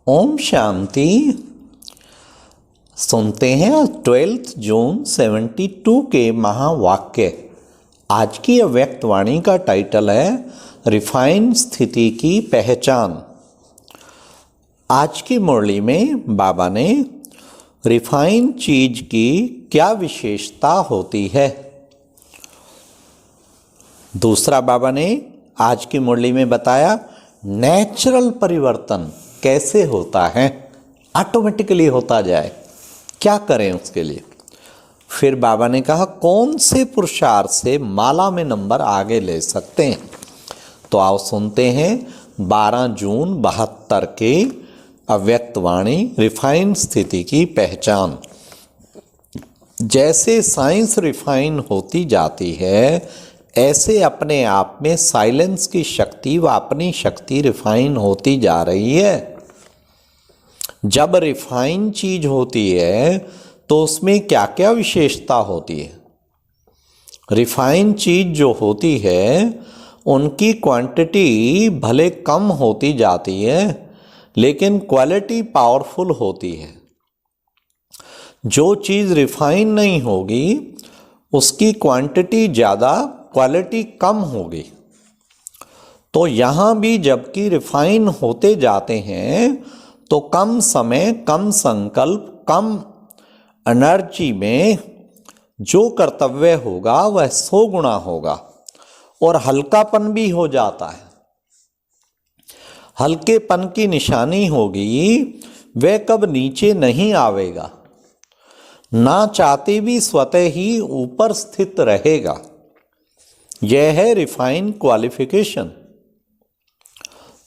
ओम शांति। सुनते हैं 12 जून 72 के महावाक्य। आज की अव्यक्त वाणी का टाइटल है रिफाइन स्थिति की पहचान। आज की मुरली में बाबा ने रिफाइन चीज की क्या विशेषता होती है। दूसरा बाबा ने आज की मुरली में बताया नेचुरल परिवर्तन कैसे होता है, ऑटोमेटिकली होता जाए, क्या करें उसके लिए। फिर बाबा ने कहा कौन से पुरुषार्थ से माला में नंबर आगे ले सकते हैं। तो आओ सुनते हैं 12 जून 72 के अव्यक्त वाणी रिफाइन स्थिति की पहचान। जैसे साइंस रिफाइन होती जाती है, ऐसे अपने आप में साइलेंस की शक्ति व अपनी शक्ति रिफाइन होती जा रही है। जब रिफाइन चीज होती है तो उसमें क्या क्या विशेषता होती है। रिफाइन चीज जो होती है उनकी क्वांटिटी भले कम होती जाती है, लेकिन क्वालिटी पावरफुल होती है। जो चीज़ रिफाइन नहीं होगी उसकी क्वांटिटी ज़्यादा, क्वालिटी कम होगी। तो यहाँ भी जबकि रिफाइन होते जाते हैं तो कम समय, कम संकल्प, कम एनर्जी में जो कर्तव्य होगा वह 100 गुना होगा और हल्कापन भी हो जाता है। हल्केपन की निशानी होगी वह कब नीचे नहीं आवेगा, ना चाहते भी स्वतः ही ऊपर स्थित रहेगा। यह है रिफाइन क्वालिफिकेशन।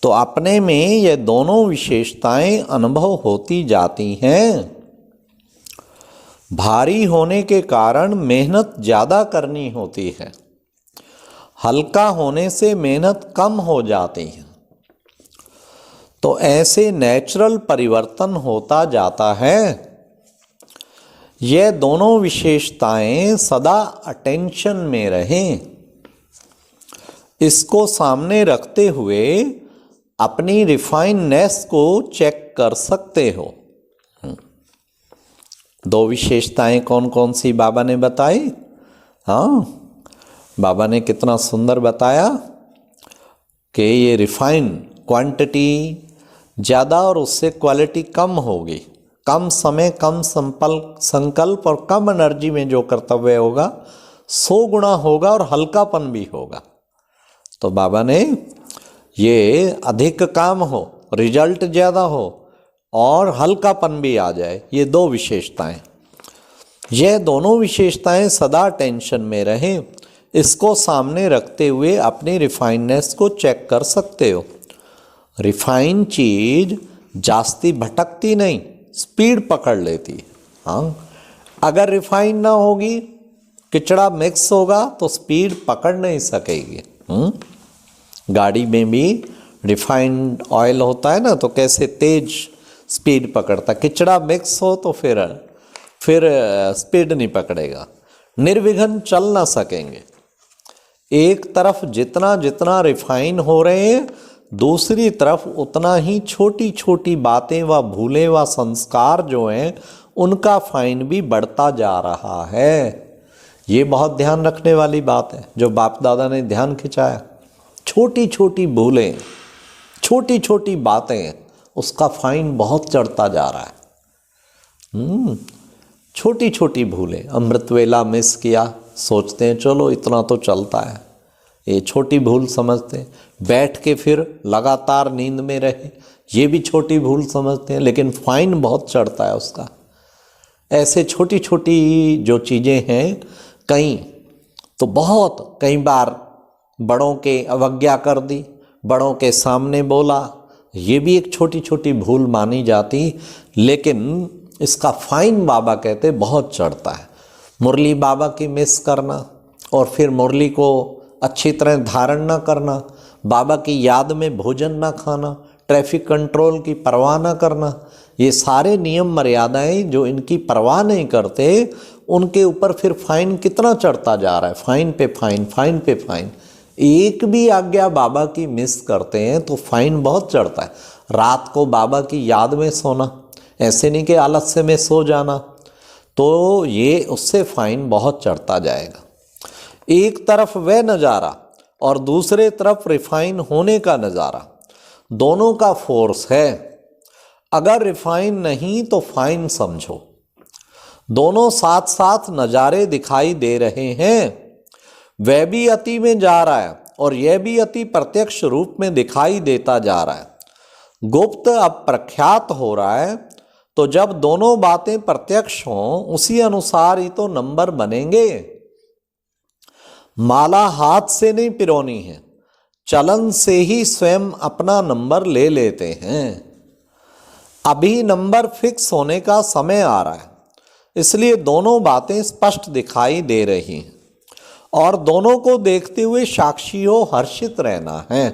तो अपने में यह दोनों विशेषताएं अनुभव होती जाती हैं। भारी होने के कारण मेहनत ज़्यादा करनी होती है, हल्का होने से मेहनत कम हो जाती है। तो ऐसे नेचुरल परिवर्तन होता जाता है। यह दोनों विशेषताएं सदा अटेंशन में रहें। इसको सामने रखते हुए अपनी रिफाइननेस को चेक कर सकते हो। 2 विशेषताएं कौन कौन सी बाबा ने बताई। हाँ, बाबा ने कितना सुंदर बताया कि ये रिफाइन क्वांटिटी ज़्यादा और उससे क्वालिटी कम होगी। कम समय, कम संकल्प और कम एनर्जी में जो कर्तव्य होगा 100 गुना होगा और हल्कापन भी होगा। तो बाबा ने ये अधिक काम हो, रिजल्ट ज़्यादा हो और हल्कापन भी आ जाए, ये 2 विशेषताएं। यह दोनों विशेषताएं सदा टेंशन में रहें। इसको सामने रखते हुए अपनी रिफाइननेस को चेक कर सकते हो। रिफाइन चीज जास्ती भटकती नहीं, स्पीड पकड़ लेती है। हाँ, अगर रिफाइन ना होगी, किचड़ा मिक्स होगा तो स्पीड पकड़ नहीं सकेगी। गाड़ी में भी रिफाइंड ऑयल होता है ना, तो कैसे तेज स्पीड पकड़ता। किचड़ा मिक्स हो तो फिर स्पीड नहीं पकड़ेगा, निर्विघ्न चल ना सकेंगे। एक तरफ जितना जितना रिफाइन हो रहे हैं, दूसरी तरफ उतना ही छोटी छोटी बातें व भूलें व संस्कार जो हैं उनका फाइन भी बढ़ता जा रहा है। ये बहुत ध्यान रखने वाली बात है जो बाप दादा ने ध्यान खिंचाया। छोटी छोटी भूलें, छोटी छोटी बातें, उसका फाइन बहुत चढ़ता जा रहा है। छोटी छोटी भूलें, अमृत वेला मिस किया, सोचते हैं चलो इतना तो चलता है, ये छोटी भूल समझते हैं। बैठ के फिर लगातार नींद में रहे, ये भी छोटी भूल समझते हैं, लेकिन फाइन बहुत चढ़ता है उसका। ऐसे छोटी छोटी जो चीज़ें हैं, कई बार बड़ों के अवज्ञा कर दी, बड़ों के सामने बोला, ये भी एक छोटी छोटी भूल मानी जाती, लेकिन इसका फाइन बाबा कहते बहुत चढ़ता है। मुरली बाबा की मिस करना और फिर मुरली को अच्छी तरह धारण ना करना, बाबा की याद में भोजन ना खाना, ट्रैफिक कंट्रोल की परवाह ना करना, ये सारे नियम मर्यादाएं जो इनकी परवाह नहीं करते, उनके ऊपर फिर फाइन कितना चढ़ता जा रहा है। फाइन पे फाइन, फाइन पे फाइन। एक भी आज्ञा बाबा की मिस करते हैं तो फाइन बहुत चढ़ता है। रात को बाबा की याद में सोना, ऐसे नहीं कि आलस्य में सो जाना, तो ये उससे फाइन बहुत चढ़ता जाएगा। एक तरफ वह नज़ारा और दूसरे तरफ रिफाइन होने का नज़ारा, दोनों का फोर्स है। अगर रिफाइन नहीं तो फाइन समझो। दोनों साथ साथ नज़ारे दिखाई दे रहे हैं, वह भी अति में जा रहा है और यह भी अति प्रत्यक्ष रूप में दिखाई देता जा रहा है। गुप्त अब प्रख्यात हो रहा है, तो जब दोनों बातें प्रत्यक्ष हों उसी अनुसार ही तो नंबर बनेंगे। माला हाथ से नहीं पिरोनी है, चलन से ही स्वयं अपना नंबर ले लेते हैं। अभी नंबर फिक्स होने का समय आ रहा है, इसलिए दोनों बातें स्पष्ट दिखाई दे रही हैं और दोनों को देखते हुए साक्षी हो हर्षित रहना है।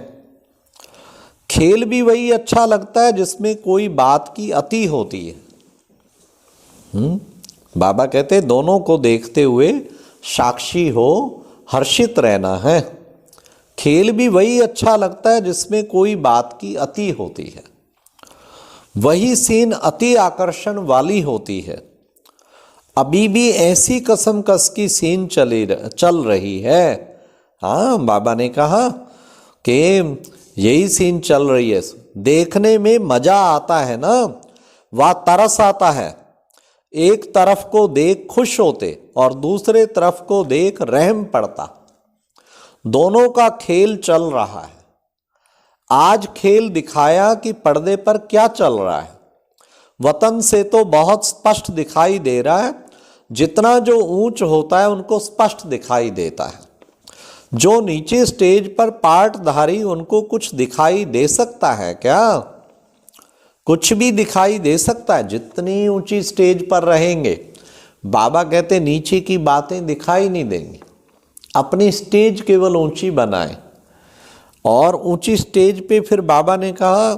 खेल भी वही अच्छा लगता है जिसमें कोई बात की अति होती है। बाबा कहते दोनों को देखते हुए साक्षी हो हर्षित रहना है। खेल भी वही अच्छा लगता है जिसमें कोई बात की अति होती है। वही सीन अति आकर्षण वाली होती है। अभी भी ऐसी कसम कस की सीन चल रही है। हाँ, बाबा ने कहा कि यही सीन चल रही है, देखने में मजा आता है ना, वह तरस आता है। एक तरफ को देख खुश होते और दूसरे तरफ को देख रहम पड़ता। दोनों का खेल चल रहा है। आज खेल दिखाया कि पर्दे पर क्या चल रहा है। वतन से तो बहुत स्पष्ट दिखाई दे रहा है, जितना जो ऊंच होता है उनको स्पष्ट दिखाई देता है। जो नीचे स्टेज पर पार्टधारी उनको कुछ दिखाई दे सकता है क्या? कुछ भी दिखाई दे सकता है। जितनी ऊंची स्टेज पर रहेंगे, बाबा कहते नीचे की बातें दिखाई नहीं देंगी। अपनी स्टेज केवल ऊंची बनाएं। और ऊंची स्टेज पे फिर बाबा ने कहा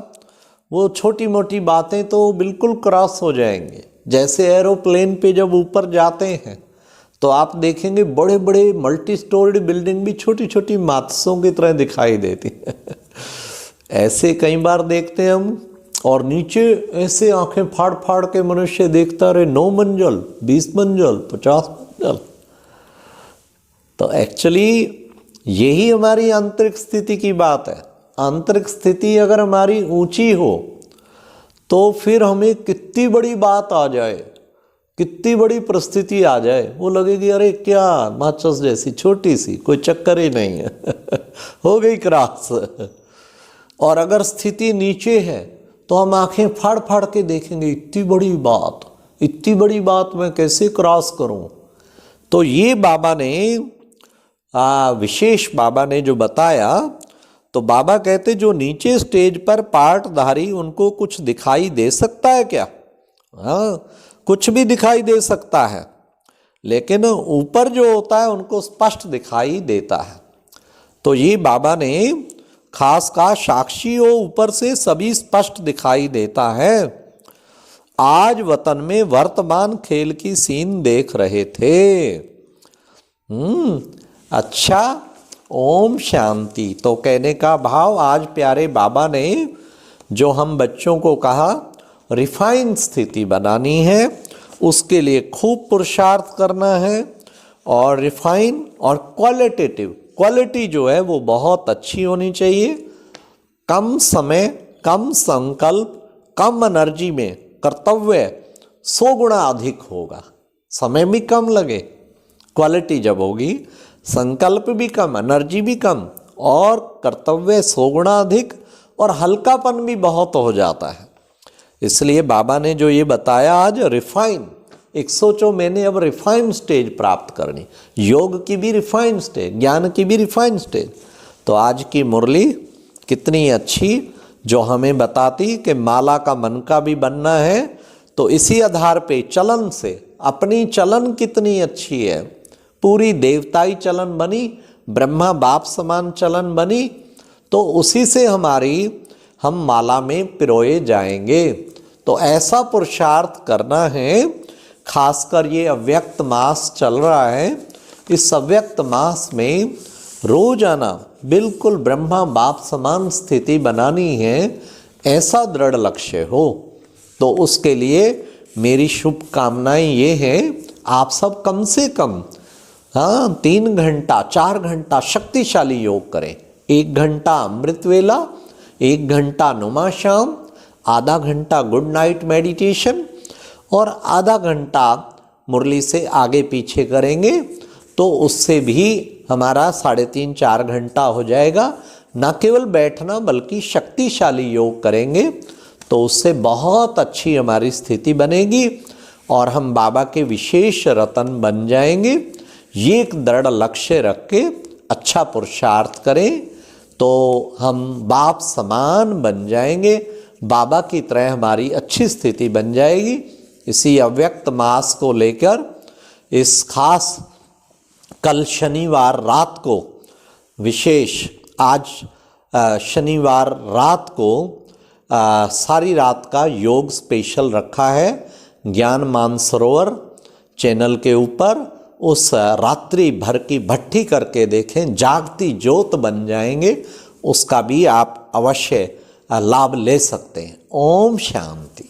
वो छोटी मोटी बातें तो बिल्कुल क्रॉस हो जाएंगे। जैसे एरोप्लेन पे जब ऊपर जाते हैं तो आप देखेंगे बड़े बड़े मल्टी स्टोर्ड बिल्डिंग भी छोटी छोटी मातसों की तरह दिखाई देती है। ऐसे कई बार देखते हैं हम। और नीचे ऐसे आंखें फाड़ फाड़ के मनुष्य देखता रहे, 9 मंजिल, 20 मंजिल, 50 मंजिल। तो एक्चुअली यही हमारी आंतरिक स्थिति की बात है। आंतरिक स्थिति अगर हमारी ऊंची हो तो फिर हमें कितनी बड़ी बात आ जाए, कितनी बड़ी परिस्थिति आ जाए, वो लगेगी अरे क्या माचिस जैसी छोटी सी, कोई चक्कर ही नहीं है। हो गई क्रॉस। और अगर स्थिति नीचे है तो हम आंखें फाड़ फाड़ के देखेंगे, इतनी बड़ी बात, इतनी बड़ी बात मैं कैसे क्रॉस करूं। तो ये बाबा ने विशेष बाबा ने जो बताया, तो बाबा कहते जो नीचे स्टेज पर पार्टधारी उनको कुछ दिखाई दे सकता है क्या? हाँ, कुछ भी दिखाई दे सकता है, लेकिन ऊपर जो होता है उनको स्पष्ट दिखाई देता है। तो ये बाबा ने खास का साक्षी हो ऊपर से सभी स्पष्ट दिखाई देता है। आज वतन में वर्तमान खेल की सीन देख रहे थे। अच्छा, ओम शांति। तो कहने का भाव, आज प्यारे बाबा ने जो हम बच्चों को कहा रिफाइन स्थिति बनानी है, उसके लिए खूब पुरुषार्थ करना है। और रिफाइन और क्वालिटेटिव, क्वालिटी जो है वो बहुत अच्छी होनी चाहिए। कम समय, कम संकल्प, कम एनर्जी में कर्तव्य 100 गुना अधिक होगा। समय भी कम लगे, क्वालिटी जब होगी, संकल्प भी कम, एनर्जी भी कम, और कर्तव्य 100 गुना अधिक, और हल्कापन भी बहुत हो जाता है। इसलिए बाबा ने जो ये बताया आज रिफाइन, एक सोचो मैंने अब रिफाइन स्टेज प्राप्त करनी, योग की भी रिफाइन स्टेज, ज्ञान की भी रिफाइन स्टेज। तो आज की मुरली कितनी अच्छी, जो हमें बताती कि माला का मन का भी बनना है। तो इसी आधार पे चलन से, अपनी चलन कितनी अच्छी है, पूरी देवताई चलन बनी, ब्रह्मा बाप समान चलन बनी, तो उसी से हम माला में पिरोए जाएंगे। तो ऐसा पुरुषार्थ करना है। खासकर ये अव्यक्त मास चल रहा है, इस अव्यक्त मास में रोजाना बिल्कुल ब्रह्मा बाप समान स्थिति बनानी है। ऐसा दृढ़ लक्ष्य हो। तो उसके लिए मेरी शुभकामनाएं ये हैं, आप सब कम से कम 3 घंटा 4 घंटा शक्तिशाली योग करें। 1 घंटा अमृत वेला, 1 घंटा नुमाश्याम, आधा घंटा गुड नाइट मेडिटेशन और आधा घंटा मुरली से आगे पीछे करेंगे तो उससे भी हमारा 3.5-4 घंटा हो जाएगा। न केवल बैठना बल्कि शक्तिशाली योग करेंगे तो उससे बहुत अच्छी हमारी स्थिति बनेगी और हम बाबा के विशेष रतन बन जाएंगे। ये एक दृढ़ लक्ष्य रख के अच्छा पुरुषार्थ करें तो हम बाप समान बन जाएंगे, बाबा की तरह हमारी अच्छी स्थिति बन जाएगी। इसी अव्यक्त मास को लेकर इस खास कल शनिवार रात को विशेष, आज शनिवार रात को सारी रात का योग स्पेशल रखा है ज्ञान मानसरोवर चैनल के ऊपर। उस रात्रि भर की भट्ठी करके देखें, जागती ज्योत बन जाएंगे। उसका भी आप अवश्य लाभ ले सकते हैं। ओम शांति।